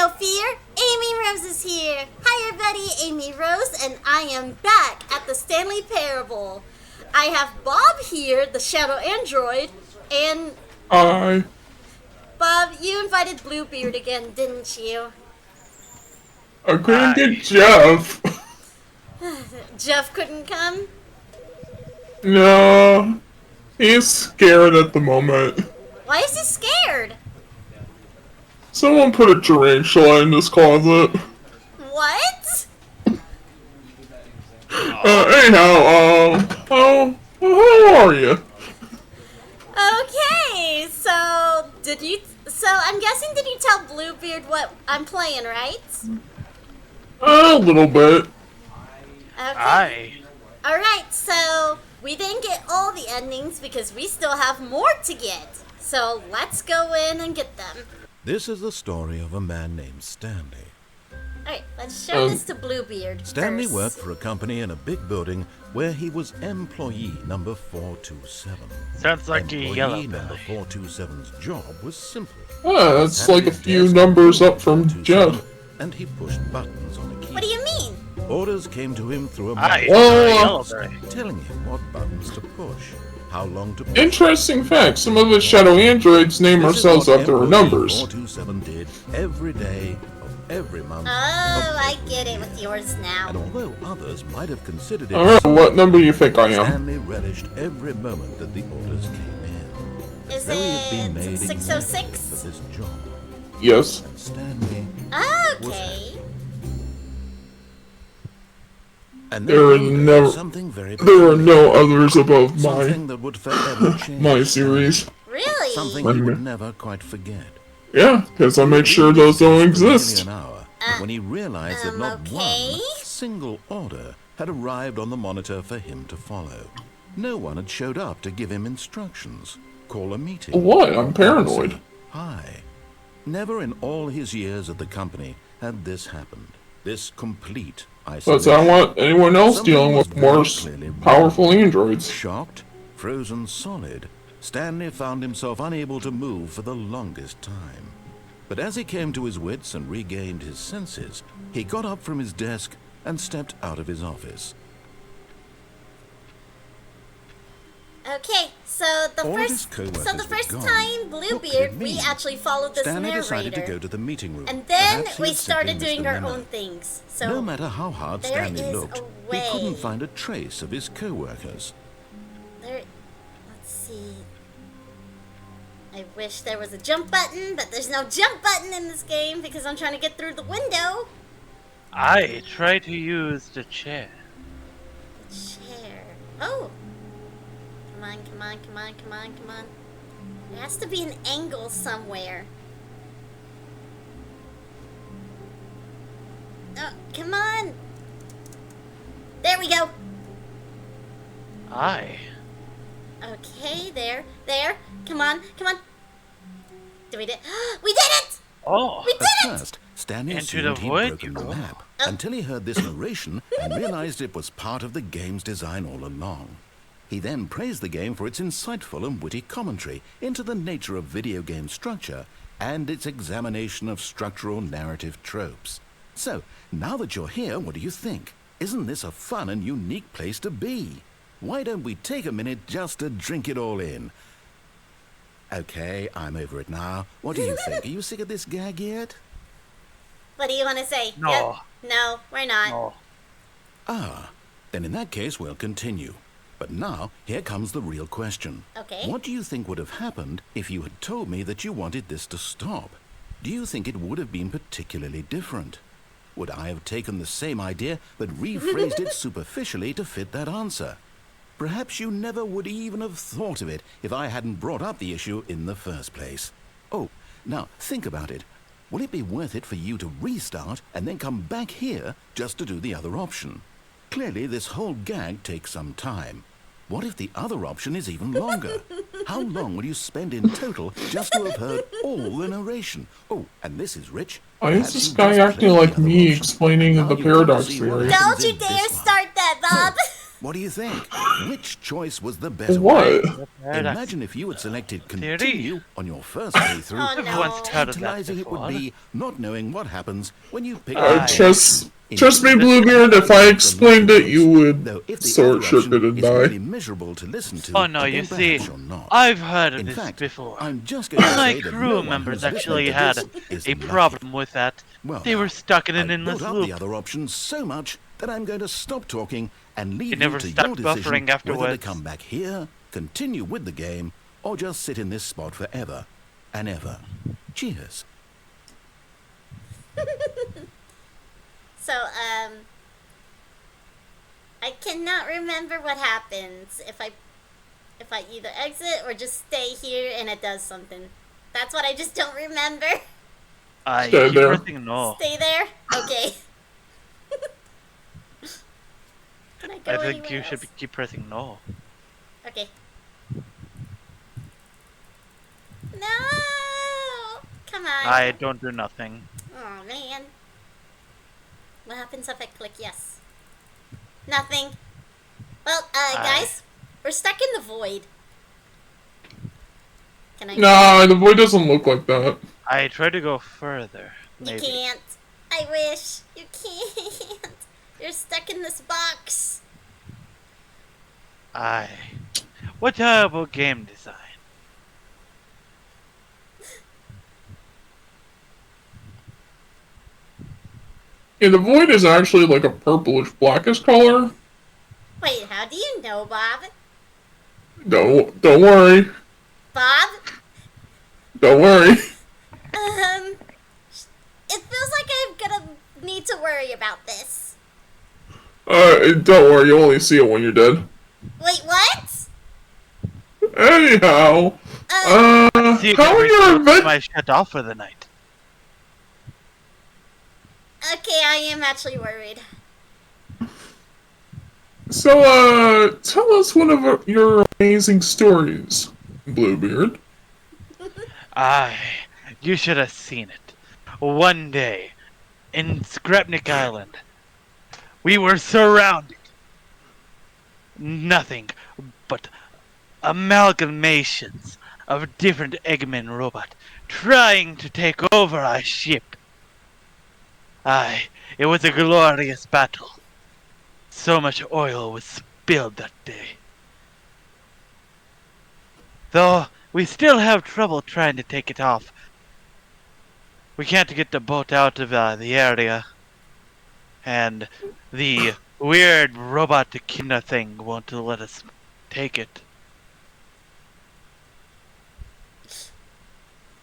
no fear, Amy Rose is here. Hi everybody, Amy Rose, and I am back at the Stanley Parable. I have Bob here, the Shadow Android, and... Hi. Bob, you invited Bluebeard again, didn't you? I couldn't get Jeff. Jeff couldn't come? No. He's scared at the moment. Why is he scared? Someone put a tarantula in his closet. What? Anyhow, how are you? Okay, so I'm guessing did you tell Bluebeard what I'm playing, right? A little bit. Okay. Aye. Alright, so we didn't get all the endings because we still have more to get. So let's go in and get them. This is the story of a man named Stanley. Alright, let's show this to Bluebeard Stanley first. worked for a company in a big building where he was employee number 427. Sounds like a yellow Employee number belly. 427's job was simple. That's like a few numbers up from Jeff. And he pushed buttons on a key. What do you mean? Orders came to him through a Aye. monitor, Yellow belly. telling him what buttons to push, how long to push. Interesting fact, some of the Shadow Androids name This is ourselves what after our employee numbers. 427 did every day of every month. Oh, I get it with yours now. And although others might have considered it Alright, what number do you think I am? Stanley relished every moment that the orders came in. Is Though he had been made it exactly 606? for this job, Yes. and Stanley Okay. and There are then no- something very There are no others above something that would forever change my series. Really? something he would never quite forget. Yeah, because I make sure those don't exist. An hour when he realized that not okay. one single order had arrived on the monitor for him to follow. No one had showed up to give him instructions, call a meeting. What? I'm paranoid. Hi. Never in all his years at the company had this happened. This complete But isolation. I want anyone else dealing with more powerful androids. Shocked, frozen solid, Stanley found himself unable to move for the longest time. But as he came to his wits and regained his senses, he got up from his desk and stepped out of his office. Okay, so the All of his first co-workers time were gone. time What could Bluebeard it we mean? actually followed this Stanley decided to narrator. go to the meeting room. And then Perhaps he we had simply started missed doing the our memo. own things. So No matter how hard there Stanley is looked, a he way. couldn't find a trace of his co-workers. let's see. I wish there was a jump button, but there's no jump button in this game because I'm trying to get through the window. I try to use the chair. Chair. Oh. Come on, come on, come on, come on, come on. There has to be an angle somewhere. Oh, come on. There we go. Aye. Okay, there. Come on, come on. Did we did? We did it! Oh. We At did it! first, Stanley Into the assumed he'd void broken you the go. map until he heard this narration and realized it was part of the game's design all along. He then praised the game for its insightful and witty commentary into the nature of video game structure and its examination of structural narrative tropes. So, now that you're here, what do you think? Isn't this a fun and unique place to be? Why don't we take a minute just to drink it all in? Okay, I'm over it now. What do you think? Are you sick of this gag yet? What do you want to say? No. Yep. No, we're not. Oh. Ah, then in that case, we'll continue. But now, here comes the real question. Okay. What do you think would have happened if you had told me that you wanted this to stop? Do you think it would have been particularly different? Would I have taken the same idea but rephrased it superficially to fit that answer? Perhaps you never would even have thought of it if I hadn't brought up the issue in the first place. Oh, now think about it. Will it be worth it for you to restart and then come back here just to do the other option? Clearly, this whole gag takes some time. What if the other option is even longer? How long will you spend in total just to have heard all the narration? Oh, and this is Rich. Why is Perhaps this you guy just acting play the like other me option. explaining Now the you paradox see what theory? happens Don't you in this dare one. start that, Bob! What do you think? Which choice was the better What? one? Paradox. Imagine if you had selected Theory. continue on your first playthrough. Oh, I've no. once heard of that Tantalizing it would before. be not knowing what happens when you pick Aye. up. Trust me, Bluebeard, if I explained it, you would short circuit and is really die. miserable to listen to, Oh no, you then see, perhaps you're not. I've heard of In this fact, before. I'm just going to My say that no crew one members who's listening actually to had this is a lucky. problem with that. Well, They now, were stuck in an I've endless built up loop. the other options so much that I'm going to stop talking and leave It never you to stopped your decision buffering whether to afterwards. come back here, continue with the game, or just sit in this spot forever and ever. Cheers. So, I cannot remember what happens if I either exit or just stay here and it does something. That's what I just don't remember. I Stay keep there. pressing no. Stay there? Okay. Can I go I think anywhere you else? should keep pressing no. Okay. No! Come on. I don't do nothing. Oh, man. What happens if I click yes? Nothing. Well, guys, we're stuck in the void. Can I? Nah, the void doesn't look like that. I try to go further. You Maybe. can't. I wish. You can't. You're stuck in this box. What terrible game design. Yeah, the void is actually like a purplish blackish color. Wait, how do you know, Bob? Don't worry. Bob? Don't worry. It feels like I'm gonna need to worry about this. Don't worry, you only see it when you're dead. Wait, what? Anyhow, See, you how can are your restore event? my shut off for the night. Okay, I am actually worried. So, tell us one of your amazing stories, Bluebeard. You should have seen it. One day, in Skrepnik Island, we were surrounded. Nothing but amalgamations of different Eggman robots trying to take over our ship. It was a glorious battle. So much oil was spilled that day. Though we still have trouble trying to take it off. We can't get the boat out of the area. And the weird robot echidna thing won't let us take it.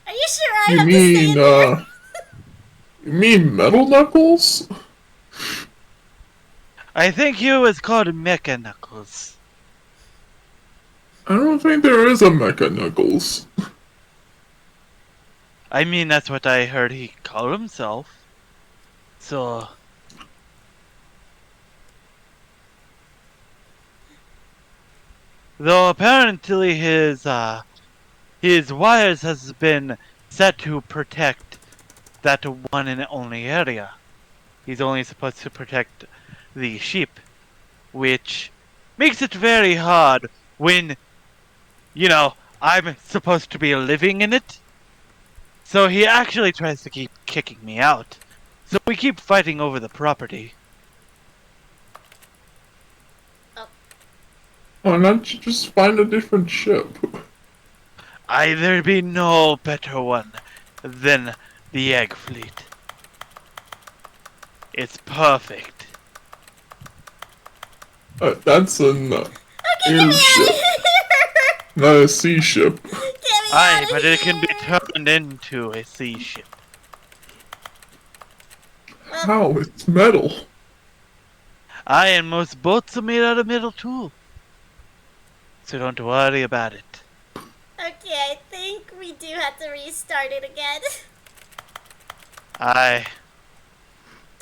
Are you sure I You have to stay mean, in there? you mean Metal Knuckles? I think he was called Mecha Knuckles. I don't think there is a Mecha Knuckles. I mean, that's what I heard he called himself. So... Though apparently his wires has been set to protect that one and only area. He's only supposed to protect the sheep, which makes it very hard when, you know, I'm supposed to be living in it. So he actually tries to keep kicking me out. So we keep fighting over the property. Why not you just find a different ship? There'd be no better one than the Egg Fleet. It's perfect. That's an airship, not a sea ship. Get me out of But it can be here. turned into a sea ship. How? It's metal. And most boats are made out of metal too. So don't worry about it. Okay, I think we do have to restart it again.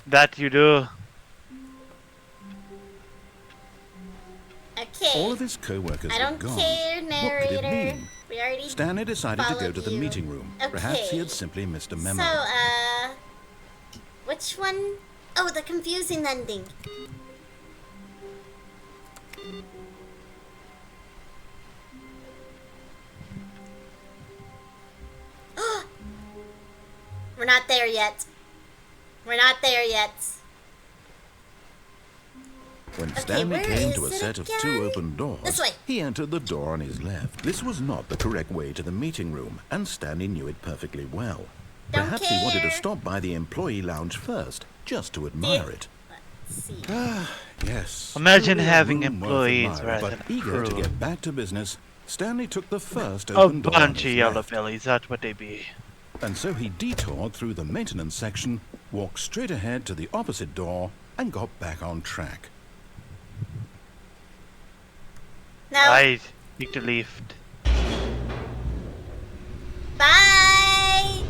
That you do. Okay. All of his co-workers I were don't gone. care, What could it narrator. mean? We already Stanley decided to go followed to the you. meeting room. Okay. Perhaps he had simply missed a memo. So, which one? Oh, the confusing ending. We're not there yet. We're not there yet. When Stanley where came is to a it set of again? 2 open doors, This way. he entered the door on his left. This was not the correct way to the meeting room, and Stanley knew it perfectly well. Don't Perhaps he wanted to care. stop by the employee lounge first, just to admire it. Let's see. Yes. Imagine truly a having room worth employees admiring, rather but than eager to crew. get back to business, Stanley took the first A open door on bunch of his yellow left. bellies, that's what they be. And so he detoured through the maintenance section, walked straight ahead to the opposite door, and got back on track. No. I need to leave. Bye.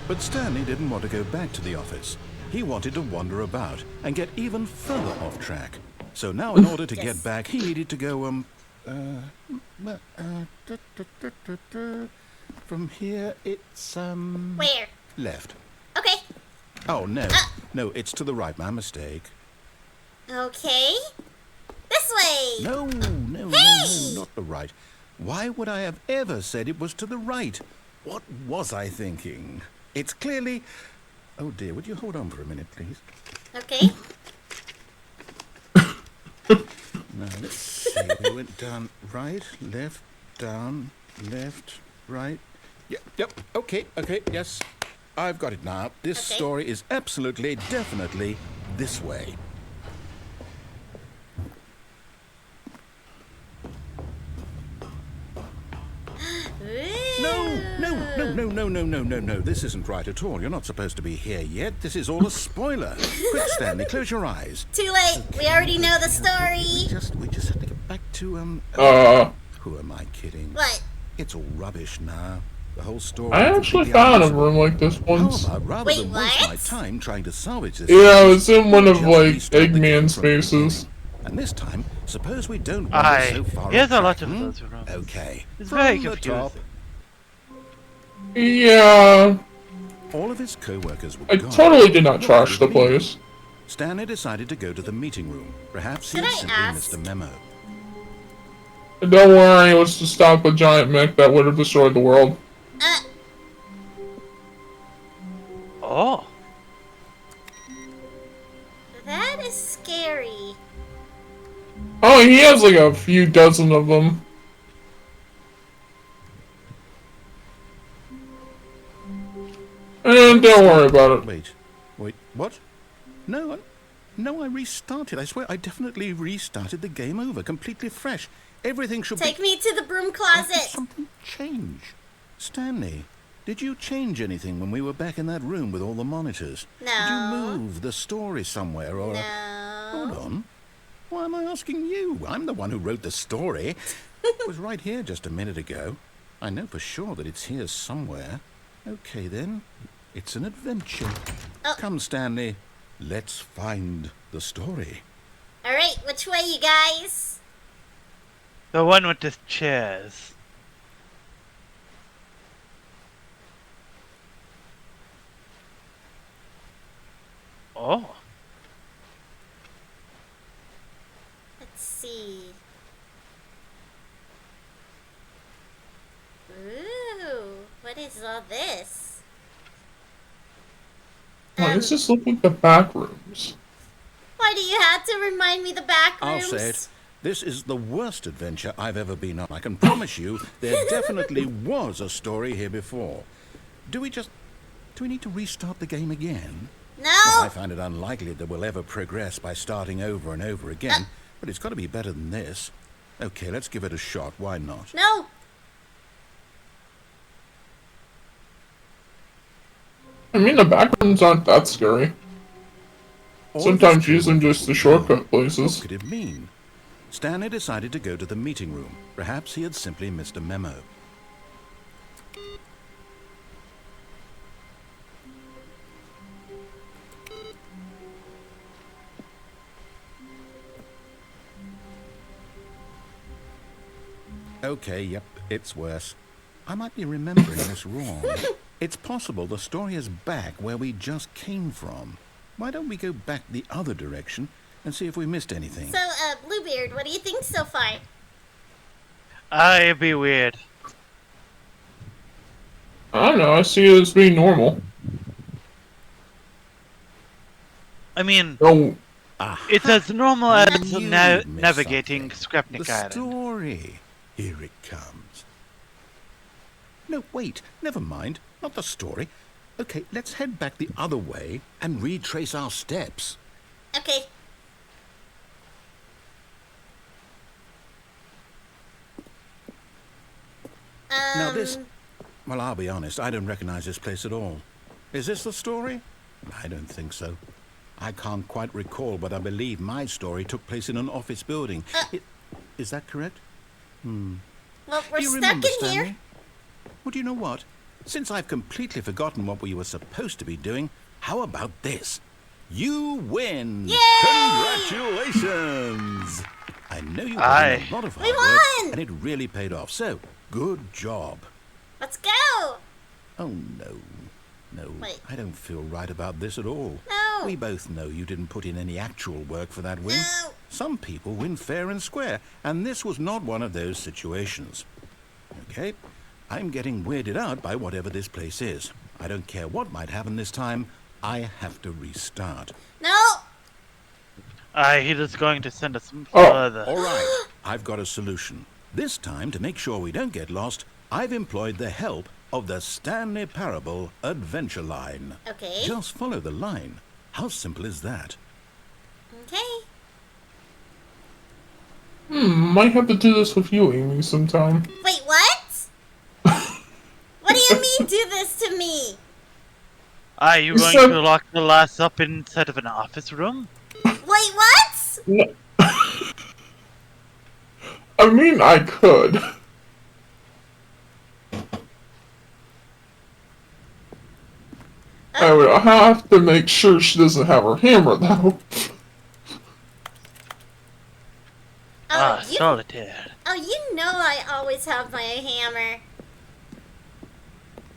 But Stanley didn't want to go back to the office. He wanted to wander about and get even further off track. So now, in order to Yes. get back, he needed to go, from here, it's, Where? left. Okay. Oh, no. No, it's to the right. My mistake. Okay. This way. No, no, Hey! not the right. Why would I have ever said it was to the right? What was I thinking? It's clearly... Oh, dear, would you hold on for a minute, please? Okay. Now, let's see. We went down right, left, down, left, right. Yep, okay, yes. I've got it now. This Okay. story is absolutely, definitely this way. No. This isn't right at all. You're not supposed to be here yet. This is all a spoiler. Quick, Stanley, close your eyes. Too late. We already know the story. We just have to get back to, Who am I kidding? What? It's all rubbish now. The whole story... I actually found a room like this How once. about, rather Wait, than waste what? my time trying to salvage this... Yeah, it was in one of, just like, restart the game Eggman's from the faces. beginning. And this time, suppose we don't wander so far There's off a lot track, of those rooms. Okay. It's From very the top, confusing. Yeah, all of his co-workers were I gone. totally did not What trash would the he do? place. Stanley decided to go to the meeting room. Perhaps he Should had I simply ask? missed a memo. And don't worry, it was to stop a giant mech that would have destroyed the world. Oh, That is scary. Oh, he has like a few dozen of them. And don't worry about it. Wait, what? No, I restarted. I swear, I definitely restarted the game over, completely fresh. Everything should Take be... me to the broom How did closet. something change? Stanley, did you change anything when we were back in that room with all the monitors? Did you No. move the story somewhere, or... Hold No. on. Why am I asking you? I'm the one who wrote the story. It was right here just a minute ago. I know for sure that it's here somewhere. Okay, then. It's an adventure. Oh. Come, Stanley. Let's find the story. All right, which way, you guys? the one with the chairs. Oh, Let's see. Ooh, what is all this? Why does this look like the back rooms? Why do you have to remind me the back I'll rooms? say it. This is the worst adventure I've ever been on. I can promise you there definitely was a story here before. Do we need to restart the game again? No. Well, I find it unlikely that we'll ever progress by starting over and over again, but it's got to be better than this. Okay, let's give it a shot. Why not? No. I mean, the back rooms aren't that scary. All Sometimes this using just the shortcut What places. could it mean? Stanley decided to go to the meeting room. Perhaps he had simply missed a memo. Okay, yep, it's worse. I might be remembering this wrong. It's possible the story is back where we just came from. Why don't we go back the other direction and see if we missed anything? So, Bluebeard, what do you think so far? it'd be weird. I don't know, I see it as being normal. I mean, Oh, it's as normal I as knew you'd miss navigating something. Skrepnik The Island. story. Here it comes. No, wait. Never mind. Not the story. Okay, let's head back the other way and retrace our steps. Okay. Now this... Well, I'll be honest. I don't recognize this place at all. Is this the story? I don't think so. I can't quite recall, but I believe my story took place in an office building. Is that correct? Well, we're Do you stuck remember, in Stanley? here. Well, do you know what? Since I've completely forgotten what we were supposed to be doing, how about this? You win! Yay! Congratulations! I know you put in a lot of hard We work, won! and it really paid off. So, good job. Let's go. Oh, no. No, Wait. I don't feel right about this at all. No. We both know you didn't put in any actual work for that win. No. Some people win fair and square, and this was not one of those situations. Okay? I'm getting weirded out by whatever this place is. I don't care what might happen this time. I have to restart. No. He is going to send us further. All right, I've got a solution. This time, to make sure we don't get lost, I've employed the help of the Stanley Parable Adventure Line. Okay. Just follow the line. How simple is that? Okay. might have to do this with you, Amy, sometime. Wait, what? What do you mean do this to me? Are you going So- to lock the lass up inside of an office room? Wait, what? No. I mean, I could. I would have to make sure she doesn't have her hammer, though. Solitaire. Oh, you know I always have my hammer.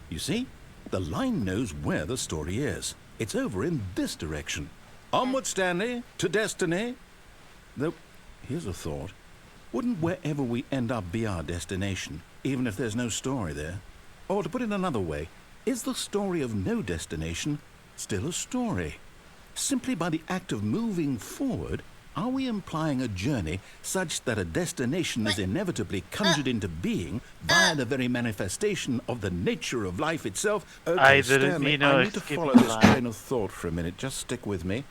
You see? The line knows where the story is. It's over in this direction. Onward, Stanley, to destiny. Though, here's a thought. Wouldn't wherever we end up be our destination, even if there's no story there? Or to put it another way, is the story of no destination still a story? Simply by the act of moving forward, are we implying a journey such that a destination is inevitably conjured into being via the very manifestation of the nature of life itself? Okay, I didn't Stanley, mean no I need to skipping follow this line. train of thought for a minute. Just stick with me.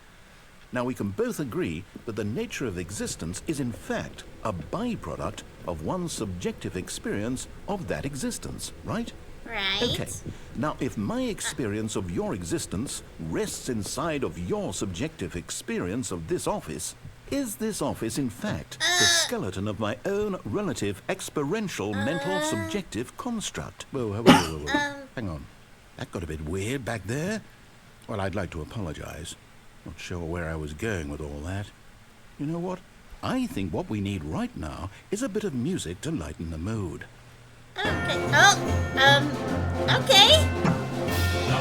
Now, we can both agree that the nature of existence is in fact a byproduct of one's subjective experience of that existence, right? Right. Okay. Now, if my experience of your existence rests inside of your subjective experience of this office, is this office, in fact, the skeleton of my own relative experiential mental subjective construct? Whoa. Hang on. That got a bit weird back there. Well, I'd like to apologize. Not sure where I was going with all that. You know what? I think what we need right now is a bit of music to lighten the mood. Okay. Oh, okay.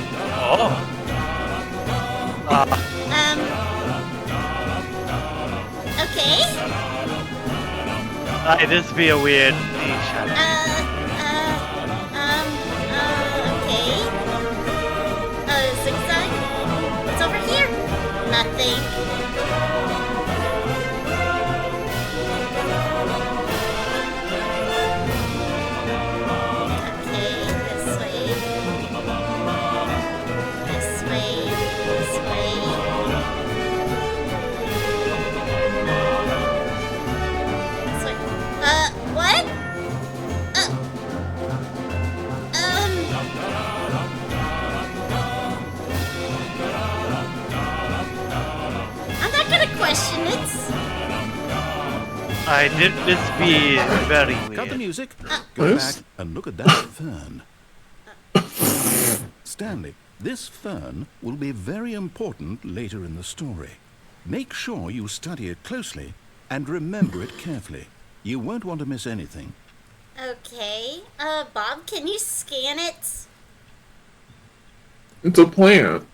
Okay. This be a weird niche. Okay. Zigzag? What's over here? Nothing. Okay, this way. This way. This way. This way. What? I'm not gonna question it. I did this be very Cut the weird. music. Go Yes? back and look at that fern. Stanley, this fern will be very important later in the story. Make sure you study it closely and remember it carefully. You won't want to miss anything. Okay. Bob, can you scan it? It's a plant.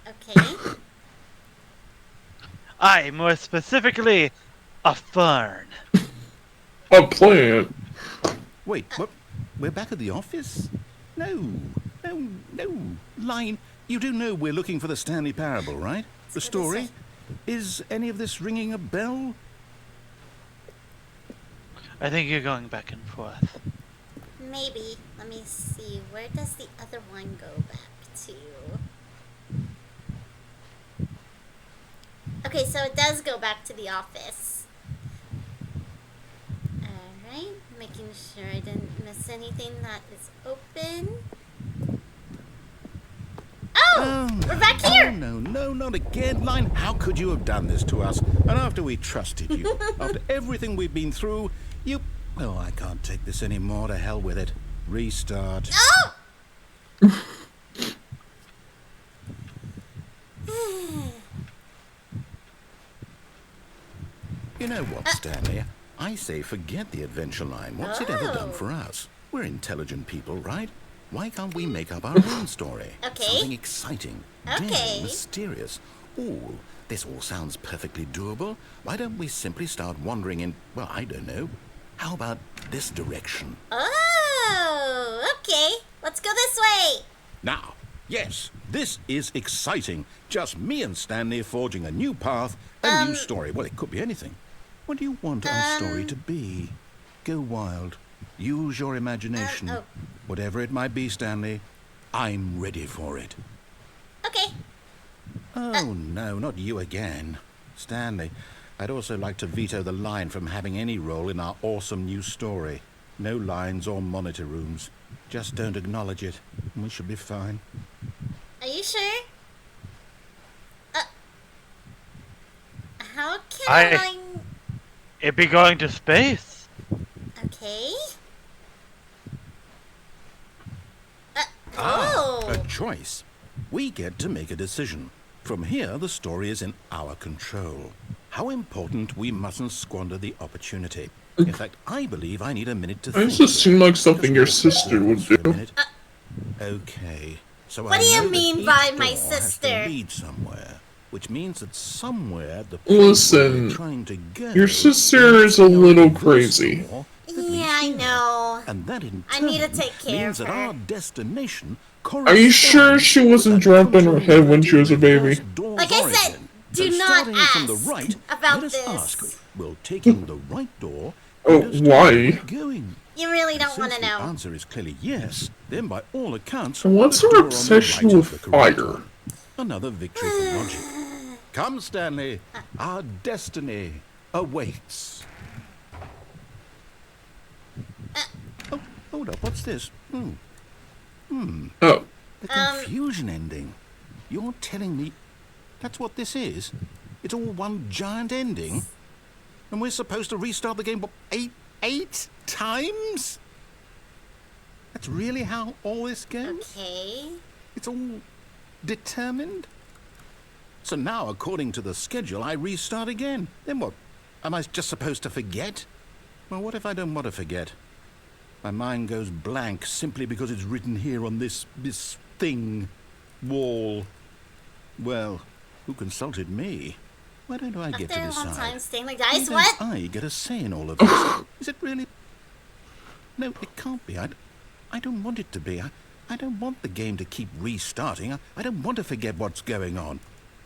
Okay. More specifically, a fern. A plant. Wait, We're back at the office? No. Line, you do know we're looking for the Stanley Parable, right? The Let's go this story? way. Is any of this ringing a bell? I think you're going back and forth. Maybe. Let me see. Where does the other one go back to? Okay, so it does go back to the office. Alright. Making sure I didn't miss anything that is open. Oh! We're back here! Oh, no, not again. Line, how could you have done this to us? And after we trusted you, after everything we've been through, you... Oh, I can't take this anymore. To hell with it. Restart. Oh! You know what, Stanley? I say forget the adventure line. What's it ever done Oh. for us? We're intelligent people, right? Why can't we make up our own story? Okay. Something exciting, Okay. daring, mysterious. Ooh, this all sounds perfectly doable. Why don't we simply start wandering in, well, I don't know. How about this direction? Oh! Okay. Let's go this way. Now, yes, this is exciting. Just me and Stanley forging a new path, a new story. Well, it could be anything. What do you want our story to be? Go wild. Use your imagination. oh. Whatever it might be, Stanley, I'm ready for it. Okay. Oh, no, not you again. Stanley, I'd also like to veto the line from having any role in our awesome new story. No lines or monitor rooms. Just don't acknowledge it, and we should be fine. Are you sure? How can I... It'd be going to space. Okay. Oh! A choice. We get to make a decision. From here, the story is in our control. How important, we mustn't squander the opportunity. In fact, I believe I need a minute to think. This just seemed like something your sister would For a do. minute. Okay. So What I do you know that mean each by door my has to sister? lead somewhere, which means that somewhere the Listen, place we're trying to go your sister is a little crazy. Yeah, I know. And that in I need to turn take care means of that her. our destination Are you sure she wasn't dropped on her head when she was a baby? Like I said, do not starting from the ask right, about let us this. ask, will taking the right door Oh, lead us to why? where we're going? You really don't Since want to the know. answer is clearly yes, then by all accounts, And what's the her door on the obsession right is with the correct fire? one. Another victory for logic. Come, Stanley. Our destiny awaits. Oh, hold up. What's this? Oh, The confusion ending. You're telling me that's what this is? It's all one giant ending? And we're supposed to restart the game, what, eight times? That's really how all this goes? Okay. It's all determined? So now, according to the schedule, I restart again. Then what? Am I just supposed to forget? Well, what if I don't want to forget? My mind goes blank simply because it's written here on this thing, wall. Well, who consulted me? Why don't I get to After a long decide? time staying like Why guys, don't what? I get a say in all of this? Is it really? No, it can't be. I don't want it to be. I don't want the game to keep restarting. I don't want to forget what's going on.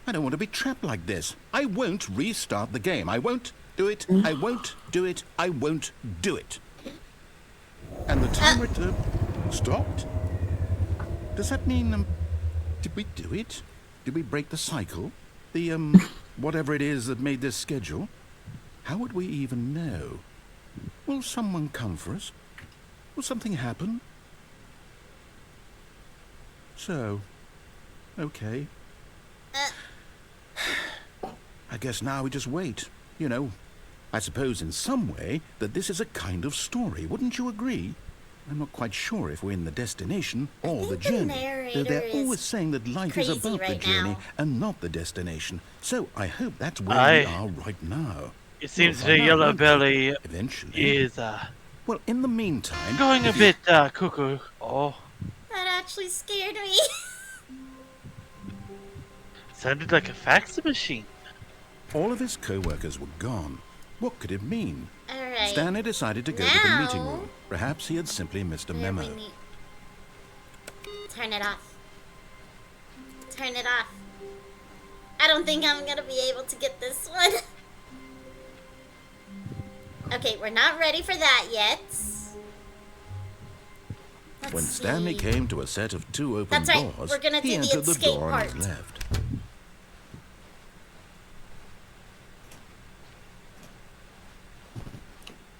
I don't want to be trapped like this. I won't restart the game. I won't do it. I won't do it. I won't do it. And the timer stopped? Does that mean, did we do it? Did we break the cycle? The, whatever it is that made this schedule? How would we even know? Will someone come for us? Will something happen? So, okay. I guess now we just wait. You know, I suppose in some way that this is a kind of story. Wouldn't you agree? I'm not quite sure if we're in the destination or the think the journey. narrator Though they're is always saying that life is crazy about the right journey now. and not the destination. So I hope that's where we are right now. It seems We'll the find out, yellow won't we? belly Eventually. is Well, in the meantime, going a if you- bit cuckoo. Oh, That actually scared me. sounded like a fax machine. all of his co-workers were gone. What could it mean? Alright. Alright. Stanley decided to go to the meeting room. Perhaps he had simply missed a Where memo. we need... Turn it off. Turn it off. I don't think I'm gonna be able to get this one. Okay, we're not ready for that yet. Let's When see. Stanley came to a set of 2 open That's right, doors, we're gonna he do the entered the escape door on his part. left.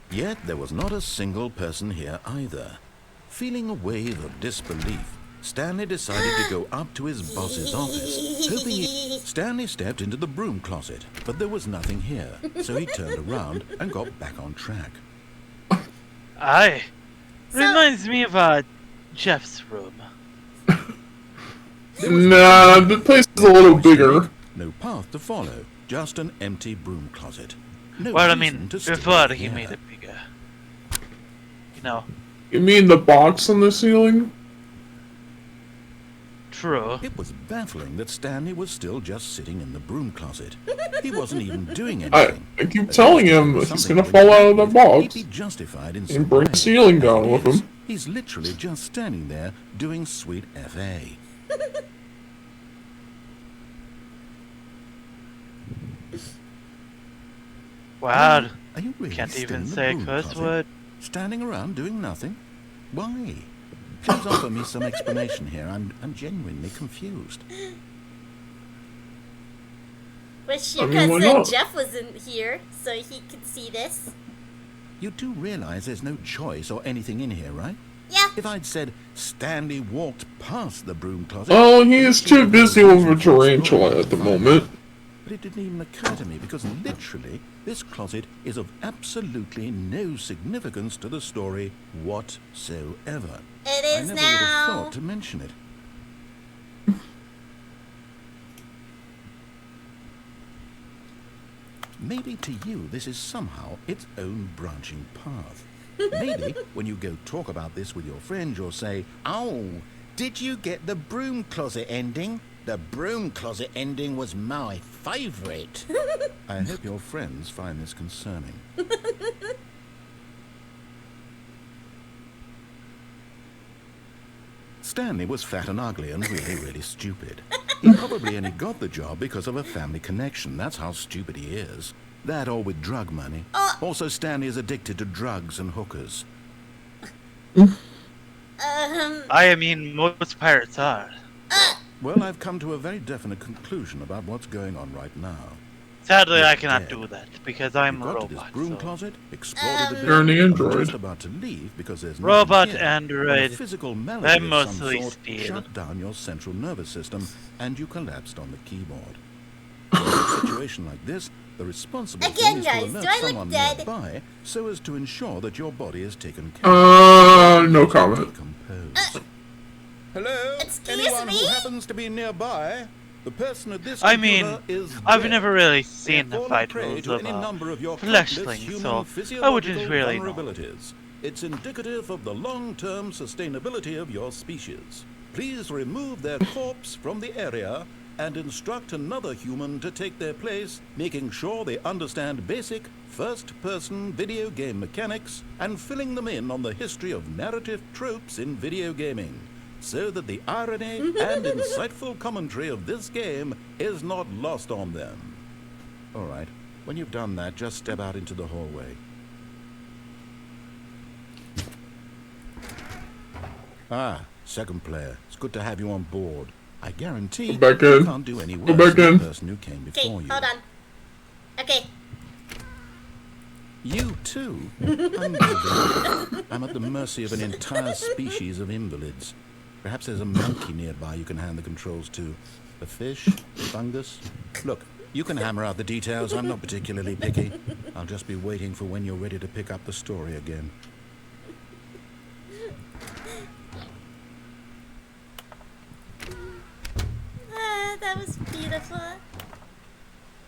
Yet there was not a single person here either. Feeling a wave of disbelief, Stanley decided to go up to his boss's office, hoping Stanley stepped into the broom closet, but there was nothing here, so he turned around and got back on track. Aye. Reminds me of Jeff's room. Nah, the place is a little bigger. No path to follow, just an empty broom closet. No Well, I reason mean, to stay before he here. made it bigger. You know, You mean the box on the ceiling? true. It was baffling that Stanley was still just sitting in the broom closet. He wasn't even doing I anything. keep telling him he's Something gonna would fall out of the he'd box be justified in and bring the surprise. ceiling down with him. He's literally just standing there doing sweet FA. Wow. Are you really Can't still even in the say a broom curse closet? word. Standing around doing nothing? Why? Please offer me some explanation here. I'm genuinely confused. Wish your I mean, why cousin not? Jeff wasn't here so he could see this. You do realize there's no choice or anything in here, right? Yeah. If I'd said Stanley walked past the broom closet... Oh, he is too busy with a tarantula at the moment. But it didn't even occur to me because literally this closet is of absolutely no significance to the story whatsoever. It I is never would have now. thought to mention it. Maybe to you this is somehow its own branching path. Maybe when you go talk about this with your friends you'll say, "Oh, did you get the broom closet ending? The broom closet ending was my favourite." I hope your friends find this concerning. Stanley was fat and ugly and really, really stupid. He probably only got the job because of a family connection. That's how stupid he is. That or with drug money. Also, Stanley is addicted to drugs and hookers. I mean, most pirates are. Well, I've come to a very definite conclusion about what's going on right now. Sadly, You're I cannot dead. do that because I'm You a got to this robot. broom So. closet, explored the You're an building, android. just about to leave because there's nothing Robot, here. android, When a physical malady I'm of some mostly sort steel. shut down your central nervous system and you collapsed on the keyboard. In a situation like this, the responsible Again, thing is guys, to alert do I look someone dead? nearby so as to ensure that your body is taken care of. No comment. Composed. Hello? Excuse Anyone me? who happens to be nearby? The person at this I mean, computer is I've dead. never really They seen have the fallen fight prey rules to of any number of your fleshling, countless human so I physiological wouldn't really know. vulnerabilities. It's indicative of the long-term sustainability of your species. Please remove their corpse from the area and instruct another human to take their place, making sure they understand basic first-person video game mechanics and filling them in on the history of narrative tropes in video gaming, so that the irony and insightful commentary of this game is not lost on them. All right, when you've done that, just step out into the hallway. Ah, second player. It's good to have you on board. I guarantee Go back you in. can't do any Go worse back than in. the person who came Okay, before you. hold on. Okay. You too? Unbelievable. I'm at the mercy of an entire species of invalids. Perhaps there's a monkey nearby you can hand the controls to. A fish? Fungus? Look, you can hammer out the details. I'm not particularly picky. I'll just be waiting for when you're ready to pick up the story again. That was beautiful.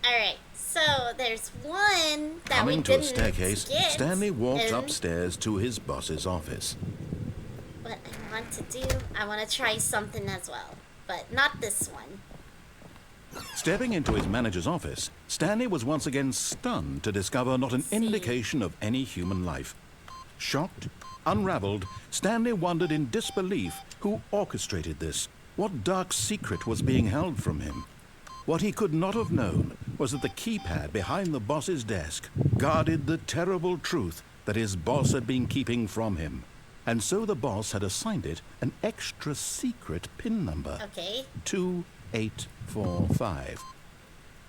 Alright, so there's one that Coming we to a didn't staircase, get, Stanley walked and upstairs to his boss's office. what I want to do, I want to try something as well, but not this one. Stepping into his manager's office, Stanley was once again stunned to discover not an indication of any human life. Shocked, unraveled, Stanley wondered in disbelief who orchestrated this. What dark secret was being held from him? What he could not have known was that the keypad behind the boss's desk guarded the terrible truth that his boss had been keeping from him. And so the boss had assigned it an extra secret PIN number. Okay. 2845.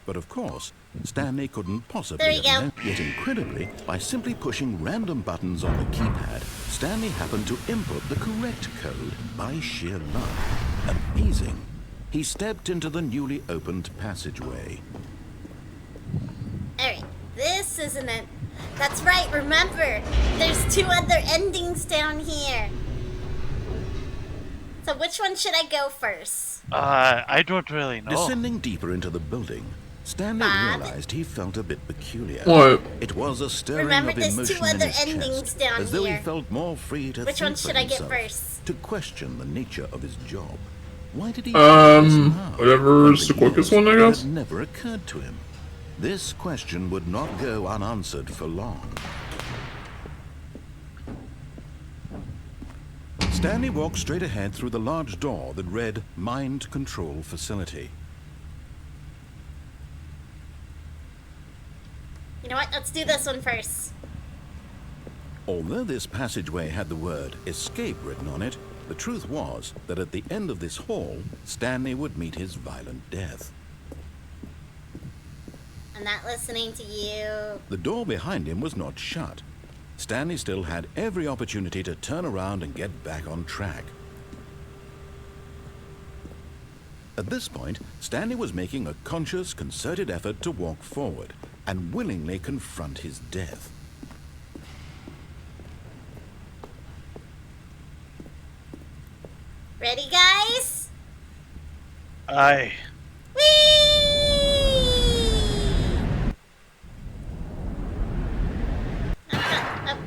But of course, Stanley couldn't possibly There you have go. known. Yet incredibly, by simply pushing random buttons on the keypad, Stanley happened to input the correct code by sheer luck. Amazing. He stepped into the newly opened passageway. Alright, this isn't it. That's right, remember, there's 2 other endings down here. So which one should I go first? I don't really know. Descending deeper into the building, Stanley Bob? realized he felt a bit peculiar. What? It was a stirring Remember, of there's 2 emotion in other his endings chest, down as though he here. felt more free to Which think one for should I get himself, first? to question the nature of his job. Why did he do this now? Whatever's the Over the quickest years, one, I it guess. had never occurred to him. This question would not go unanswered for long. Stanley walked straight ahead through the large door that read Mind Control Facility. You know what, let's do this one first. Although this passageway had the word escape written on it, the truth was that at the end of this hall, Stanley would meet his violent death. I'm not listening to you. The door behind him was not shut. Stanley still had every opportunity to turn around and get back on track. At this point, Stanley was making a conscious, concerted effort to walk forward and willingly confront his death. Ready, guys? Aye. Whee! Up.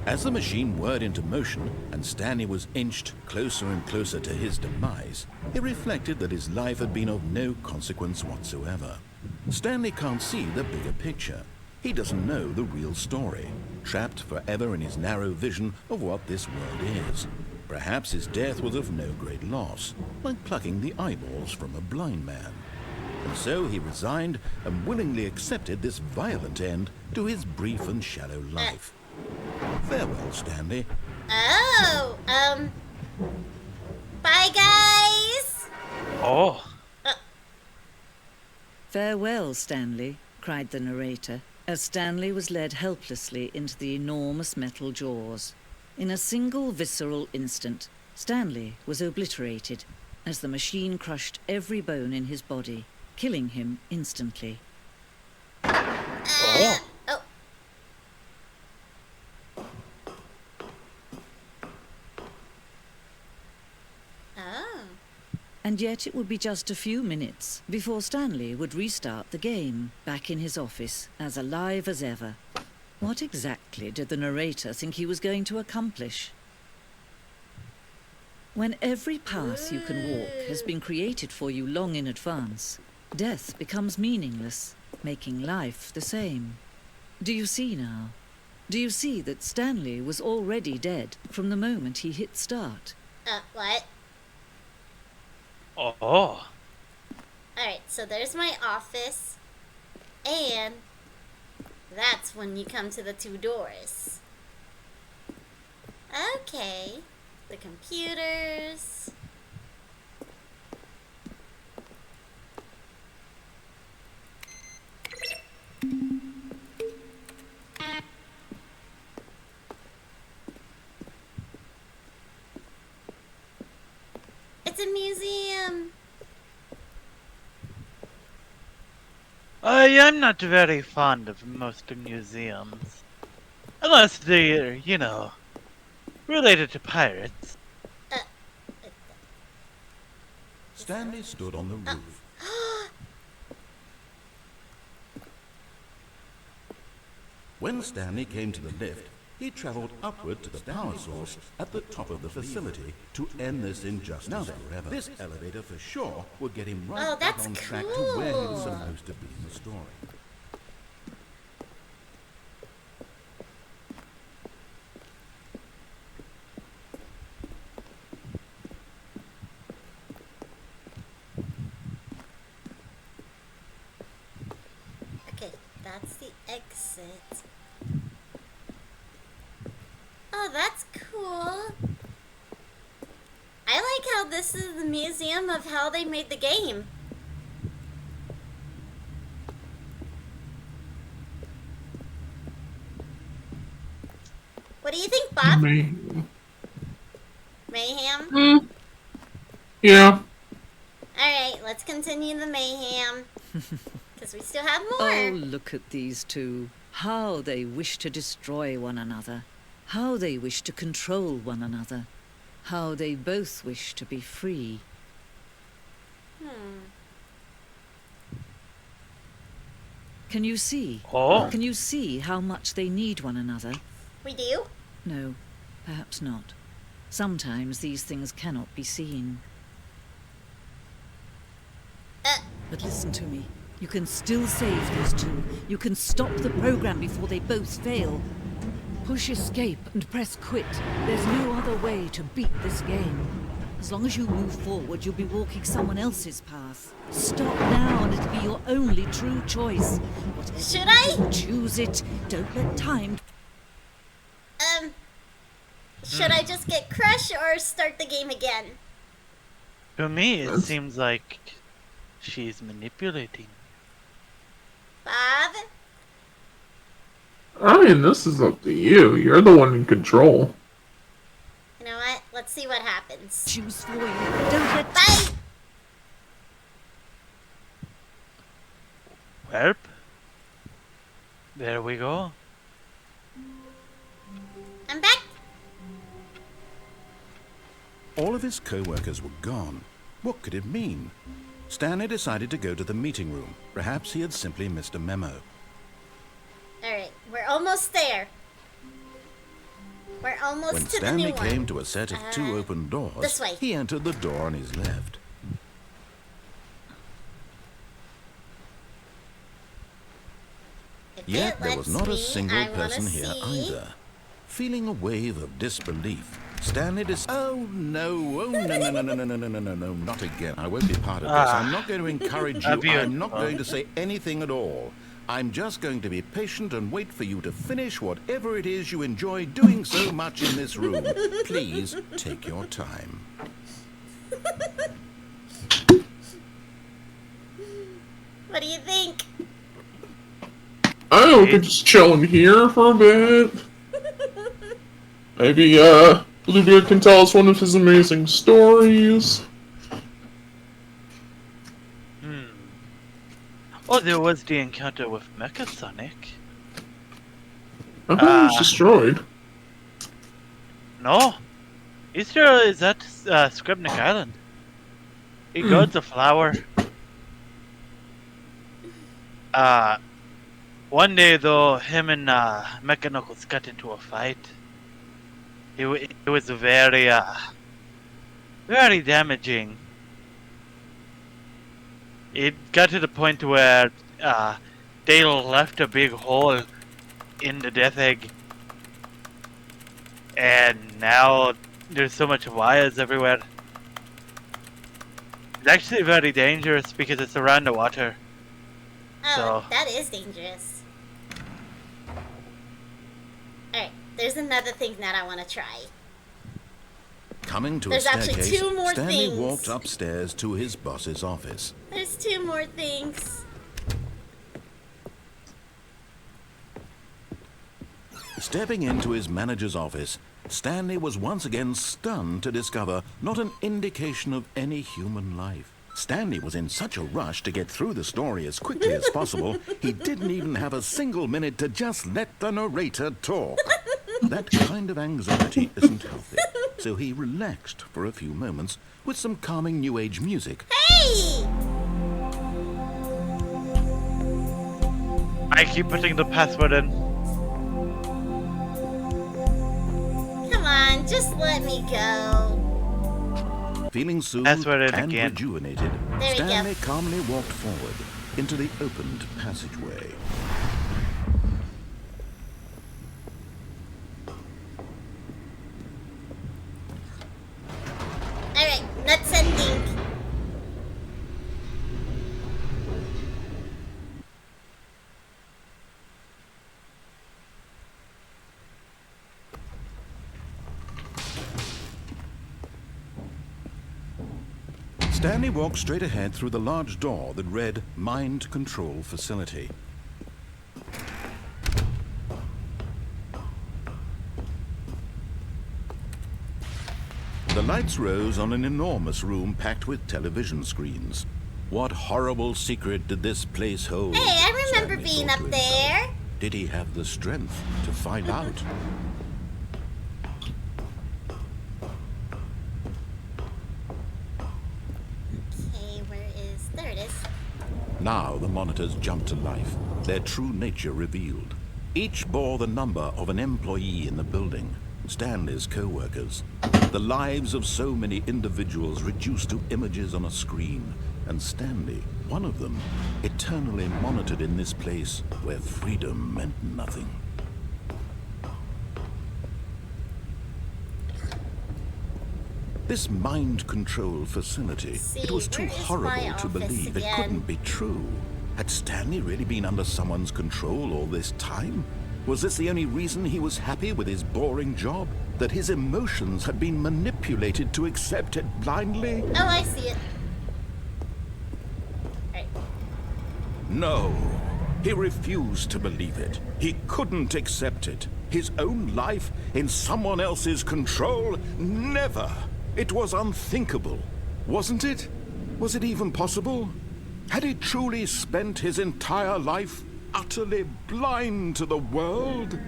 As the machine whirred into motion and Stanley was inched closer and closer to his demise, he reflected that his life had been of no consequence whatsoever. Stanley can't see the bigger picture. He doesn't know the real story, trapped forever in his narrow vision of what this world is. Perhaps his death was of no great loss, like plucking the eyeballs from a blind man. And so he resigned and willingly accepted this violent end to his brief and shallow life. Farewell, Stanley. Oh, bye, guys. Oh. "Farewell, Stanley," cried the narrator, as Stanley was led helplessly into the enormous metal jaws. In a single visceral instant, Stanley was obliterated as the machine crushed every bone in his body, killing him instantly. Oh. Oh, oh. And yet it would be just a few minutes before Stanley would restart the game, back in his office, as alive as ever. What exactly did the narrator think he was going to accomplish? When every path you can walk has been created for you long in advance, death becomes meaningless, making life the same. Do you see now? Do you see that Stanley was already dead from the moment he hit start? What? Oh. Alright, so there's my office. And that's when you come to the 2 doors. Okay. The computers. It's a museum. I'm not very fond of most museums. Unless they're, you know, related to pirates. Stanley stood on the roof. When Stanley came to the lift, he traveled upward to the power source at the top of the facility to end this injustice forever. This elevator for sure would get him right back on track to where he was supposed to be in the story. Okay, that's the exit. Oh, that's cool. I like how this is the museum of how they made the game. What do you think, Bob? Mayhem? Yeah. Alright, let's continue the mayhem. Because we still have more. Oh, look at these two. How they wish to destroy one another. How they wish to control one another. How they both wish to be free. Can you see? Oh. Can you see how much they need one another? We do? No, perhaps not. Sometimes these things cannot be seen. But listen to me. You can still save these two. You can stop the program before they both fail. Push escape and press quit. There's no other way to beat this game. As long as you move forward, you'll be walking someone else's path. Stop now and it'll be your only true choice. Whatever Should I? choose it. Don't let time... Should I just get crushed or start the game again? To me, it seems like she's manipulating. Bob? I mean, this is up to you. You're the one in control. You know what? Let's see what happens. Choose for you. Don't let... Bye! Welp. There we go. I'm back. All of his co-workers were gone. What could it mean? Stanley decided to go to the meeting room. Perhaps he had simply missed a memo. Alright, we're almost there. We're almost When to the new Stanley one. came to a set of two open doors, this way. he entered the door on his left. If Yet it there was lets not a me, single I wanna person here see. either. Feeling a wave of disbelief, Stanley oh no, no, not again. I won't be part of this. I'm not going to encourage you. I'm not going to say anything at all. I'm just going to be patient and wait for you to finish whatever it is you enjoy doing so much in this room. Please take your time. What do you think? I know we could just chill in here for a bit. Maybe, Bluebeard can tell us one of his amazing stories. Oh, there was the encounter with Mecha Sonic. I thought it was destroyed. No. Easter is at Scribnick Island. He guards a flower. One day though, him and Mecha Knuckles got into a fight. It was very damaging. It got to the point where Dale left a big hole in the Death Egg. And now there's so much wires everywhere. It's actually very dangerous because it's around the water. Oh, So- that is dangerous. Alright, there's another thing that I want to try. Coming to There's a actually staircase, two more Stanley things. walked upstairs to his boss's office. There's two more things. Stepping into his manager's office, Stanley was once again stunned to discover not an indication of any human life. Stanley was in such a rush to get through the story as quickly as possible, he didn't even have a single minute to just let the narrator talk. That kind of anxiety isn't healthy, so he relaxed for a few moments with some calming New Age music. Hey! I keep putting the password in. just let me go. Feeling soothed That's what it and again. rejuvenated, There we go. Stanley calmly walked forward into the opened passageway. Alright, let's ending. Stanley walked straight ahead through the large door that read Mind Control Facility. The lights rose on an enormous room packed with television screens. What horrible secret did this place hold? Hey, I remember Stanley being thought up to himself. there. Did he have the strength to find out? Okay, where is... There it is. Now the monitors jumped to life, their true nature revealed. Each bore the number of an employee in the building, Stanley's co-workers. The lives of so many individuals reduced to images on a screen, and Stanley, one of them, eternally monitored in this place where freedom meant nothing. This mind control facility, See, it was too where is my horrible to office believe it again? couldn't be true. Had Stanley really been under someone's control all this time? Was this the only reason he was happy with his boring job? That his emotions had been manipulated to accept it blindly? Oh, I see it. Alright. No. He refused to believe it. He couldn't accept it. His own life in someone else's control? Never. It was unthinkable. Wasn't it? Was it even possible? Had he truly spent his entire life utterly blind to the world?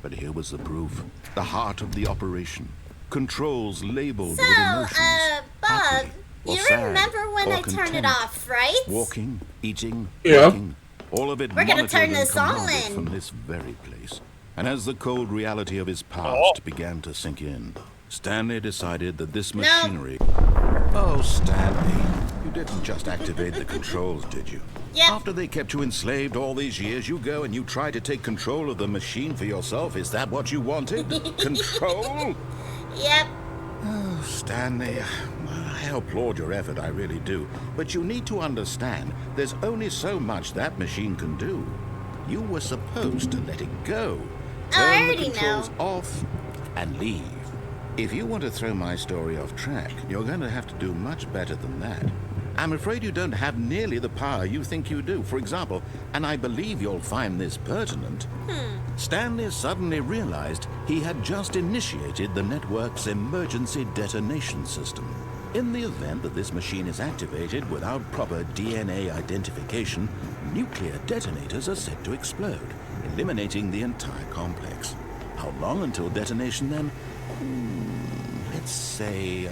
But here was the proof. The heart of the operation. Controls labeled So, with emotions. Bob, happy or you sad remember when or I turned it content. off, right? Walking, eating, Yeah. working, all of it We're gonna monitored turn and this all commanded in. from this very place. And as the cold reality of his past began to sink in, Stanley decided that this machinery... Oh, Stanley, you didn't just activate the controls, did you? Yep. After they kept you enslaved all these years, you go and you try to take control of the machine for yourself. Is that what you wanted? Control? Yep. Oh, Stanley, I applaud your effort, I really do. But you need to understand, there's only so much that machine can do. You were supposed to let it go. I Turn the already controls know. off and leave. If you want to throw my story off track, you're going to have to do much better than that. I'm afraid you don't have nearly the power you think you do. For example, and I believe you'll find this pertinent, Stanley suddenly realized he had just initiated the network's emergency detonation system. In the event that this machine is activated without proper DNA identification, nuclear detonators are set to explode, eliminating the entire complex. How long until detonation then? Let's say,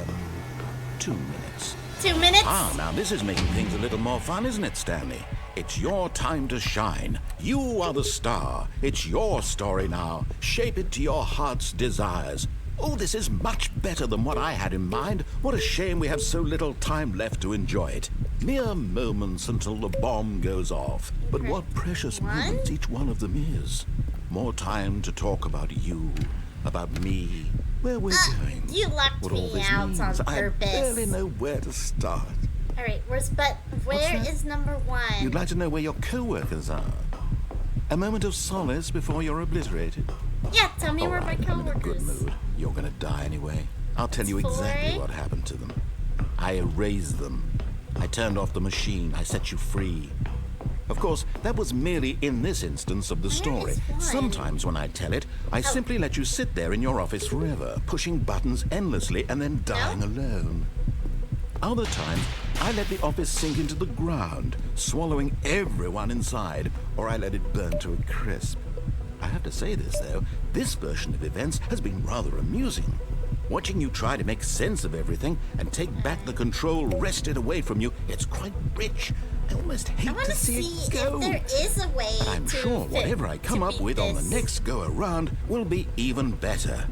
2 minutes. 2 minutes? Ah, now this is making things a little more fun, isn't it, Stanley? It's your time to shine. You are the star. It's your story now. Shape it to your heart's desires. Oh, this is much better than what I had in mind. What a shame we have so little time left to enjoy it. Mere moments until the bomb goes off. But what precious moments each one of them is. More time to talk about you, about me, where we're going. You locked What all me this out means. on I purpose. barely know where to start. Alright, where is number 1? You'd like to know where your co-workers are. A moment of solace before you're obliterated. Yeah, tell me All where right, my I'm in a good coworkers. mood. You're gonna die anyway. I'll tell you exactly Sorry? what happened to them. I erased them. I turned off the machine. I set you free. Of course, that was merely in this instance of the story. is one? Sometimes when I tell it, I simply let you sit there in your office forever, pushing buttons endlessly and then dying alone. Other times, I let the office sink into the ground, swallowing everyone inside, or I let it burn to a crisp. I have to say this, though, this version of events has been rather amusing. Watching you try to make sense of everything and take back the control wrested away from you, it's quite rich. I almost I hate want to to see see it go. if there is a way But I'm to sure whatever I come up beat with on the this. next go around will be even better.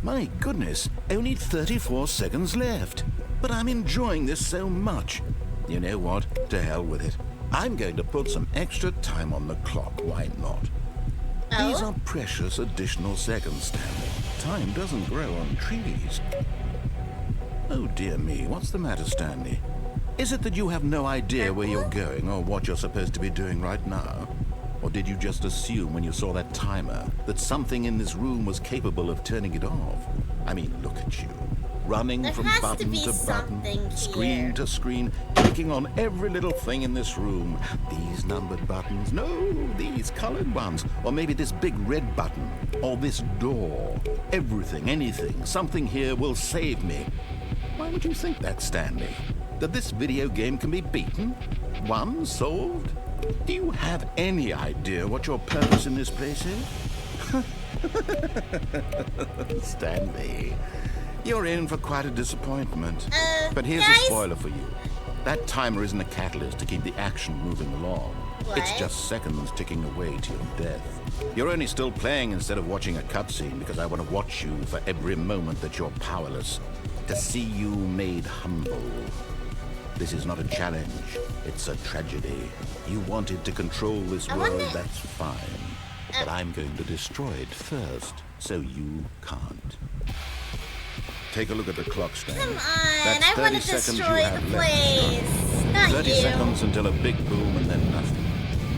My goodness, only 34 seconds left. But I'm enjoying this so much. You know what? To hell with it. I'm going to put some extra time on the clock. Why not? These Oh? are precious additional seconds, Stanley. Time doesn't grow on trees. Oh dear me, what's the matter, Stanley? Is it that you have no idea where you're going or what you're supposed to be doing right now? Or did you just assume when you saw that timer that something in this room was capable of turning it off? I mean, look at you. Running There from has to button be to something button, here. screen to screen, clicking on every little thing in this room. These numbered buttons, no, these colored ones. Or maybe this big red button, or this door. Everything, anything, something here will save me. Why would you think that, Stanley? That this video game can be beaten? Won? Solved? Do you have any idea what your purpose in this place is? Stanley, you're in for quite a disappointment. But here's guys? a spoiler for you. That timer isn't a catalyst to keep the action moving along. It's What? just seconds ticking away to your death. You're only still playing instead of watching a cutscene because I want to watch you for every moment that you're powerless. To see you made humble. This is not a challenge. It's a tragedy. You wanted to control this I world, wonder- that's fine. But I'm going to destroy it first, so you can't. Take a look at the clock, Stanley. Come on, That's I want 30 to seconds you destroy have the left. place. Not 30 you. seconds until a big boom and then nothing.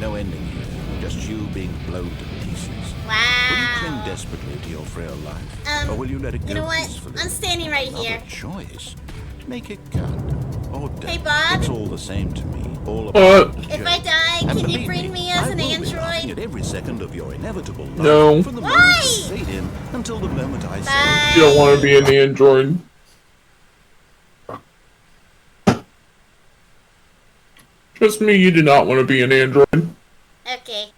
No ending here. Just you being blown to pieces. Will you cling Wow. desperately to your frail life? Or will you let it go You know what? peacefully? I'm standing right Another here. choice. Make it count. Or don't. Hey, Bob? It's all the same to me. All about the If I joke. die, And can you believe bring me as I an will be laughing android? at every second of your inevitable life. No. From the Why? moment you fade in until the moment I say Bye. You don't want to be an android. Trust me, you do not want to be an android. Okay.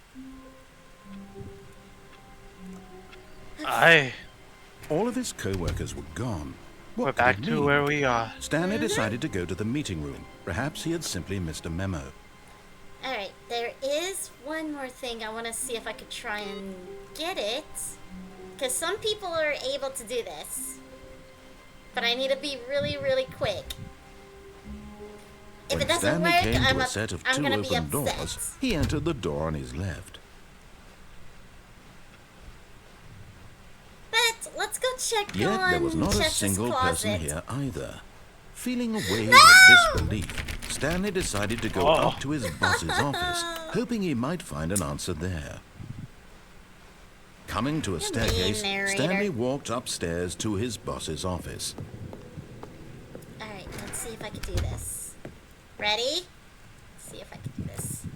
all of his co-workers were gone. What We're could back it to mean? where we are. Stanley decided to go to the meeting room. Perhaps he had simply missed a memo. Alright, there is one more thing. I want to see if I could try and get it. Because some people are able to do this. But I need to be really, really quick. If When it doesn't Stanley work, came I'm, to a set of I'm two gonna be open upset. doors, he entered the door on his left. But let's go check Yet on there was not a Chess's single person closet. here either. Feeling a wave No! of disbelief, Stanley decided to go Oh. up to his boss's office, hoping he might find an answer there. Coming to a staircase, narrator. Stanley walked upstairs to his boss's office. Alright, let's see if I can do this. Ready? Let's see if I can do this.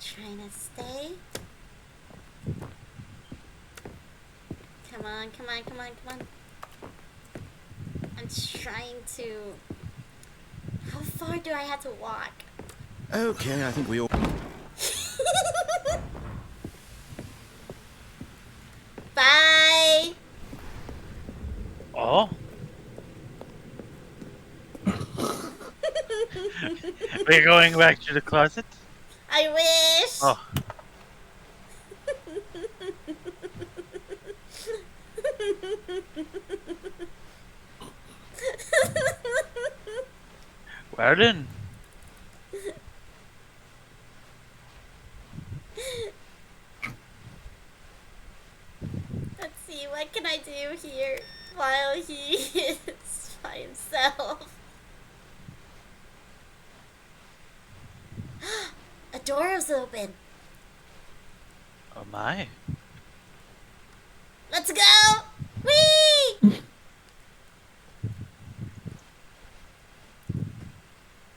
Trying to stay. Come on, come on, come on, come on. I'm trying to... How far do I have to walk? Okay, I think we all... Bye! Oh? We're going back to the closet? I wish! Oh. Well then. Let's see, what can I do here while he is by himself? A door is open. Oh my. Let's go! Whee!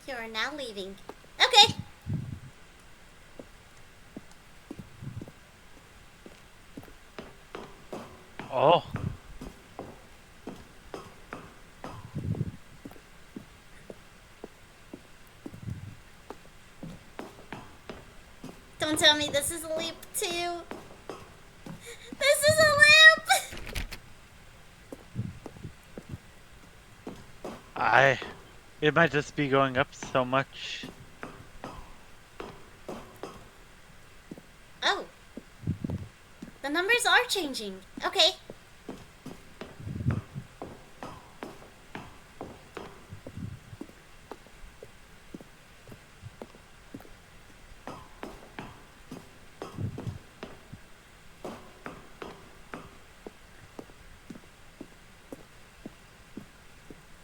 You are now leaving. Okay. Oh. Don't tell me this is a loop too. This is a loop! It might just be going up so much. Oh. The numbers are changing. Okay.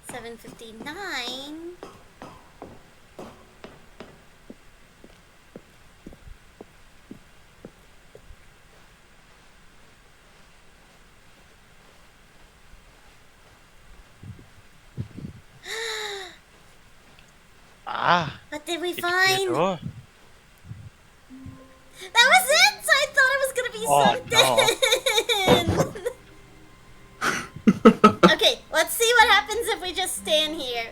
$7.59. What did we It's find? good. Oh, That was it? I thought it was gonna be something. Okay, let's see what happens if we just stand here.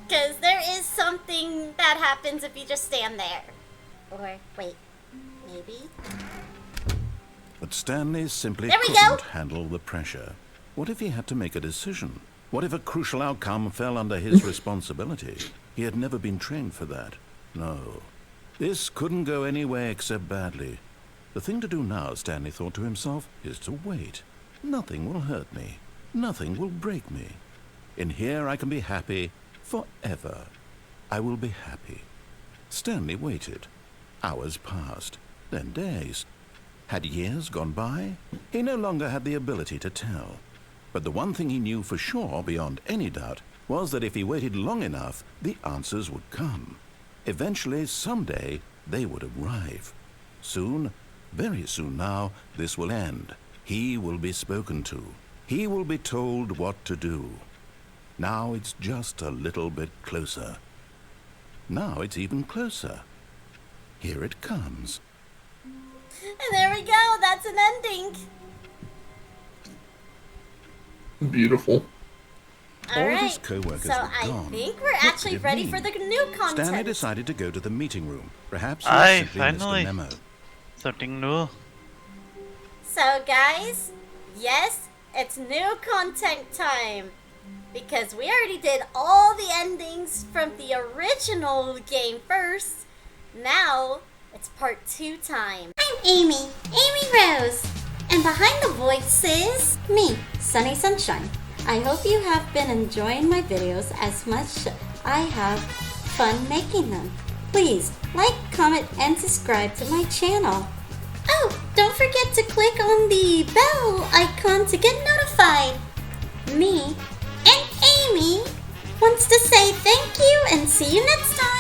Because there is something that happens if you just stand there. Or, wait, maybe? But Stanley simply There we couldn't go. handle the pressure. What if he had to make a decision? What if a crucial outcome fell under his responsibility? He had never been trained for that. No. This couldn't go any way except badly. The thing to do now, Stanley thought to himself, is to wait. Nothing will hurt me. Nothing will break me. In here I can be happy forever. I will be happy. Stanley waited. Hours passed, then days. Had years gone by? He no longer had the ability to tell. But the one thing he knew for sure, beyond any doubt, was that if he waited long enough, the answers would come. Eventually, someday, they would arrive. Soon, very soon now, this will end. He will be spoken to. He will be told what to do. Now it's just a little bit closer. Now it's even closer. Here it comes. And there we go, that's an ending. Beautiful. All of his Alright, co-workers so were I gone. think we're What actually did it ready mean? for the new content. Stanley decided to go to the meeting room. Perhaps he Aye, simply missed finally. a memo. something new. So guys, yes, it's new content time. Because we already did all the endings from the original game first. Now, it's part 2 time. I'm Amy Rose. And behind the voice is me, Sunny Sunshine. I hope you have been enjoying my videos as much I have fun making them. Please like, comment, and subscribe to my channel. Oh, don't forget to click on the bell icon to get notified. Me and Amy wants to say thank you and see you next time.